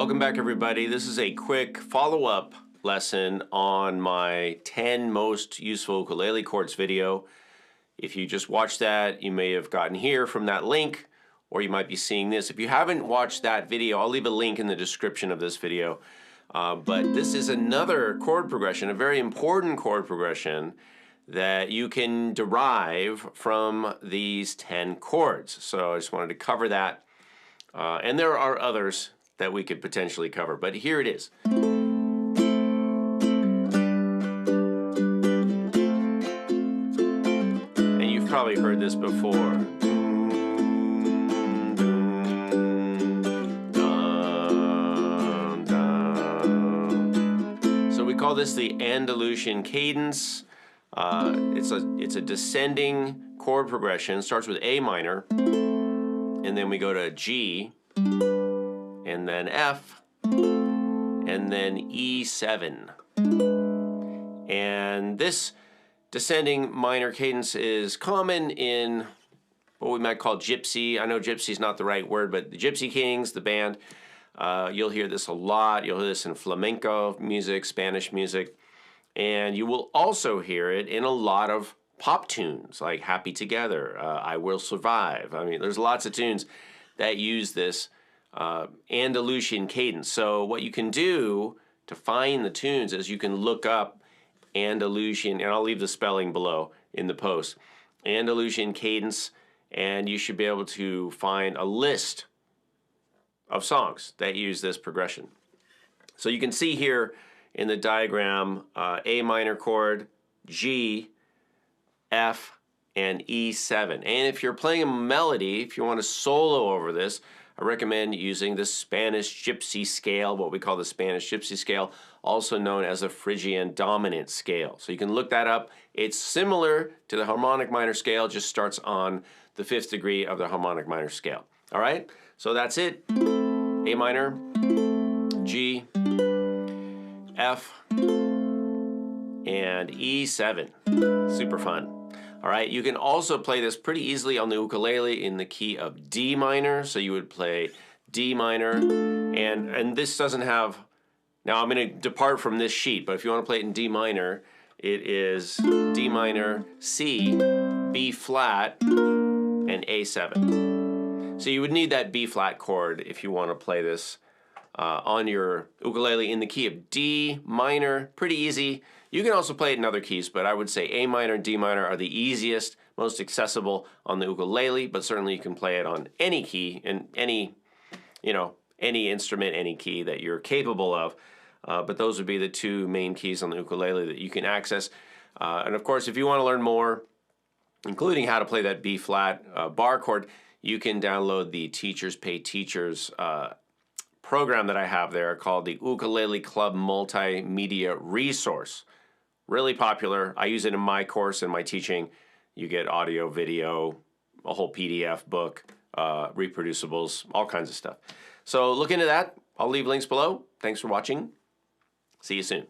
Welcome back, everybody. This is a quick follow-up lesson on my 10 most useful ukulele chords video. If you just watched that, you may have gotten here from that link, or you might be seeing this. If you haven't watched that video, I'll leave a link in the description of this video. But this is another chord progression, a very important chord progression that you can derive from these 10 chords. So I just wanted to cover that. And there are others that we could potentially cover, but here it is. And you've probably heard this before. So we call this the Andalusian Cadence. It's a descending chord progression. It starts with A minor, and then we go to G, and then F, and then E7. And this descending minor cadence is common in what we might call gypsy. I know gypsy is not the right word, but the Gypsy Kings, the band, you'll hear this a lot. You'll hear this in flamenco music, Spanish music. And you will also hear it in a lot of pop tunes like Happy Together, I Will Survive. I mean, there's lots of tunes that use this Andalusian cadence. So what you can do to find the tunes is you can look up Andalusian, and I'll leave the spelling below in the post, Andalusian cadence, and you should be able to find a list of songs that use this progression. So you can see here in the diagram, A minor chord, G, F, and E7. And if you're playing a melody, if you want to solo over this, I recommend using the Spanish Gypsy scale, what we call the Spanish Gypsy scale, also known as the Phrygian dominant scale. So you can look that up. It's similar to the harmonic minor scale, just starts on the 5th degree of the harmonic minor scale. All right, so that's it. A minor, G, F, and E7. Super fun. All right, you can also play this pretty easily on the ukulele in the key of D minor. So you would play D minor, and this doesn't have, now I'm going to depart from this sheet, but if you want to play it in D minor, it is D minor, C, B flat, and A7. So you would need that B flat chord if you want to play this on your ukulele in the key of D minor. Pretty easy. You can also play it in other keys, but I would say A minor and D minor are the easiest, most accessible on the ukulele, but certainly you can play it on any key and any instrument, any key that you're capable of. But those would be the two main keys on the ukulele that you can access. And of course, if you want to learn more, including how to play that B flat bar chord, you can download the Teachers Pay Teachers program that I have there called the Ukulele Club Multimedia Resource. Really popular. I use it in my course, in my teaching. You get audio, video, a whole PDF book, reproducibles, all kinds of stuff. So look into that. I'll leave links below. Thanks for watching. See you soon.